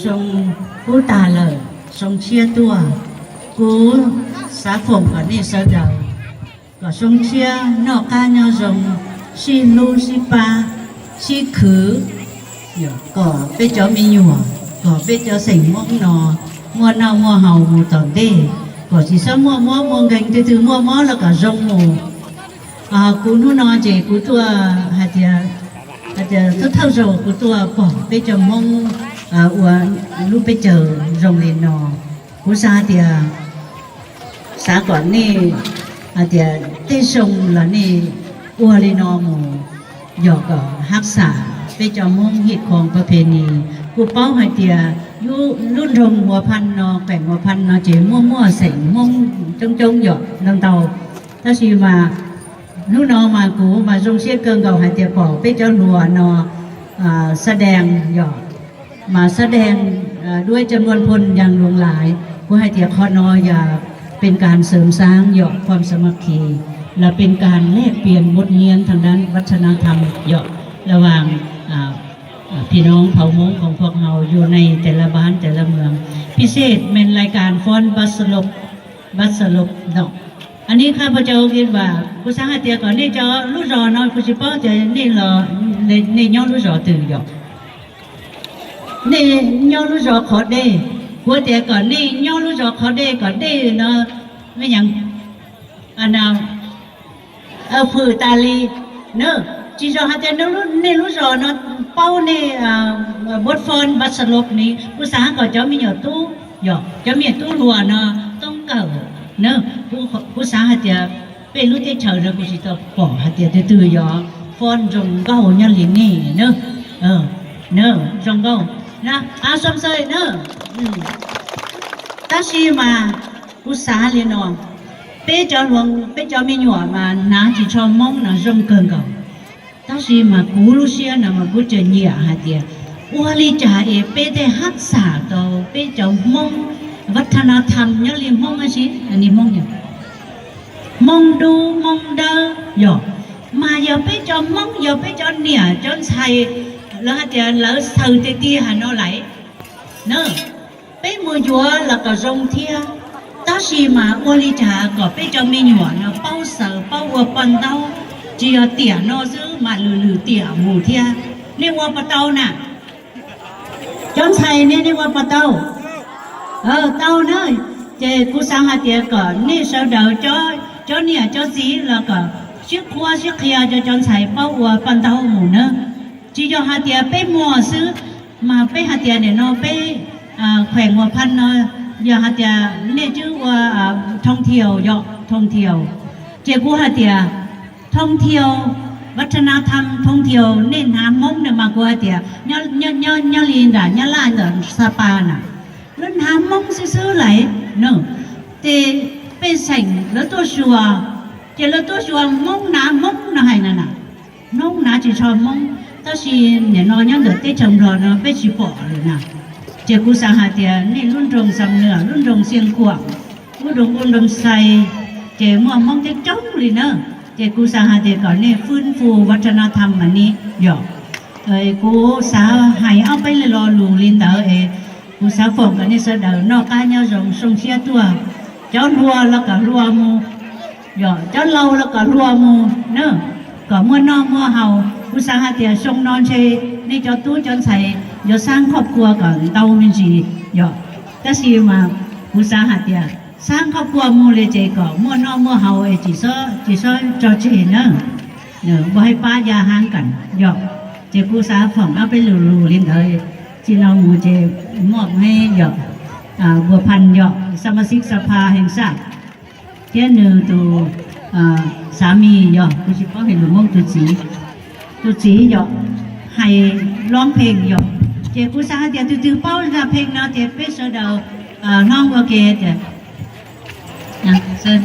ทรงผู้ตาเลยทรงเชียตัวกูสาฝงก่อนนี่เสดาก็ทรงเชียนอกการยอทรงชีลูชีปาชีคือก็เป็นเจ้ามีหยัวก็เป็นเจ้าสิ่งมกนอมัวเนามัวเห่ามัวตอนเด้ก็สิซ้ำมัวเก่งถือมัวแล้วก็จงมัวกูนู่นนอเจกูตัวอาจจะเท่าๆกูตัวก็ไปเจอมงว่าลูกไปเจอโรงเรียนนอกูซาเดียสาก่อนนี่อาจจะได้ส่งแล้วนี่อัวเรนอมูหยอกก็ฮักษาไปเจอมงหิดของประเพณีกูเป้าให้เดียยุรุ่นรงหัวพันนอแป่งหัวพันนอเจมั่วเสงมงจงหยอกดังเตาถ้าชีมานู่นนอมากูมาทรงเชี่ยเกินเก่าหายเตียป่อไปเจ้าหลัวนอแสดงหยอดมาแสดงด้วยจำนวนพลอย่างหลวงหลายกูให้เตียคอนออย่าเป็นการเสริมสร้างหยอดความสมัครคีและเป็นการแลกเปลี่ยนบทเรียนทางด้านวัฒนธรรมหยอดระหว่างพี่น้องเผ่ามงของพวกเราอยู่ในแต่ละบ้านแต่ละเมืองพิเศษเป็นรายการฟ้อนบัสลบเนาะอันนี้ข้าพเจ้าคิดว่าผู้สร้างเตียก่อนนี่จะรู้รอน้อยผู้ชิป้อจะนี่รอในย่อรู้รอตื่นหยอกนี่ย่อรู้รอขอได้หัวเตียก่อนนี่ย่อรู้รอขอได้ก่อนได้เนาะไม่ยังอันนั้นผือตาลีเนอะจีจอหาเตียนี่รู้รอเนาะเป้านี่บทฟอนบัสลบนี้ผู้สร้างก่อนจะมีหยอดตู้หยอกจะมีตู้รัวเนาะต้องเก่าเนอะผู้สาวหัดเดียเป็นรู้ที่เฉยเราผู้สิตัวป่อหัดเดียตื่นยอฟอนจงเก้ายันลิ้นนี่เนอะเนอะจงเก้านะสมเสยเนอะตาชีมาผู้สาวเรียนน้องเป็นเจ้าหลวงเป็นเจ้ามีหยวมาน้าจีชอบมองน้าจงเกินเก่าตาชีมากูรู้เสียนะมากูจะเหยียหัดเดียว่าลิจ่าเป็นแต่ฮักษาตัวเป็นเจ้ามองวัฒนธรรมยังเรียนมองอะไรสิอันนี้มองอย่างมองดูมองเดาหยอกมาอย่าไปจอมองอย่าไปจอเนี่ยจนใส่แล้วจะแล้วสื่อตีหันเอาไหลเนอะไปมือยัวแล้วก็รงเทียตาชีมาอวลิจาก็ไปจอมีหยวเนาะเป้าเสือเป้าวัวปันเต้าจีเอาเตี่ยนอซื้อมาหรือเตี่ยหมูเทียเรียกว่าปะเต้าน่ะจนใส่เนี่ยว่าปะเต้าเต้าเนยเจกูสั่งหาเตียก่อนนี่เสาเดาchoเนี่ยcho gì là cả chiếc khoa chiếc kia choใส่เป้าวัวปันเต้าหมูเนอะจีchoหาเตียไปมัวซื้อมาไปหาเตียเนี่ยเนาะไปแขวงหัวพันเนาะอย่าหาเตียเนี่ยชื่อว่าท่องเที่ยวเยาะท่องเที่ยวเจกูหาเตียท่องเที่ยววัฒนธรรมท่องเที่ยวเน้นหามงเนี่ยมากูหาเตียย่อลีนด่าย่อล่าเดินสปาน่ะแล้วหามงซื้อไหลเนอะแต่เป็นสิ่งแล้วตัวชัวเจแล้วตัวชัวมงหนาให้นั่นน่ะน้องหนาจะชอบมงแต่สิเนี่ยนอนยังเดือดเตะชมรอเนาะไปชิปอเลยนะเจกูสาหัสเตียนี่รุ่นตรงสำเนื้อรุ่นตรงเสียงกวางรุ่นตรงอุดมใสเจมัวมงจะจ้องเลยเนาะเจกูสาหัสเตียก่อนนี่ฟื้นฟูวัฒนธรรมอันนี้หยอกกูสาหายเอาไปเลยรอหลูลินเตอกูสาฝงกันนี่เสดนอกการยาทรงเชียตัวเจ้ารัวแล้วก็รัวมูหยอเจ้าเราแล้วก็รัวมูเนอะก็เมื่อนอกเมื่อเฮาอุตสาหะเตียทรงนอนเชยนี่เจ้าตู้จนใส่เดี๋ยวสร้างครอบครัวก่อนเตามินจีหยอแต่สิมาอุตสาหะเตียสร้างครอบครัวมูเลยเจก็เมื่อนอกเมื่อเฮาจีซ้อจอเจเนอะบ่ให้ป้ายาห่างกันหยอเจกูสาฝงเอาไปลูลินเลยที่เราหมูเจมอบให้หยอบัวพันหยอกสมาชิกสภาแห่งชาติเที่ยนึงตัวสามีหยอกผู้ชิบเขาเห็นหรือมองตุจีหยอกให้ร้องเพลงหยอกเจ้าผู้สาวเดี๋ยวตื่นเป้าจะเพลงเนาะเจ้าเป็นเสดน้องโอเคเจ้าเสด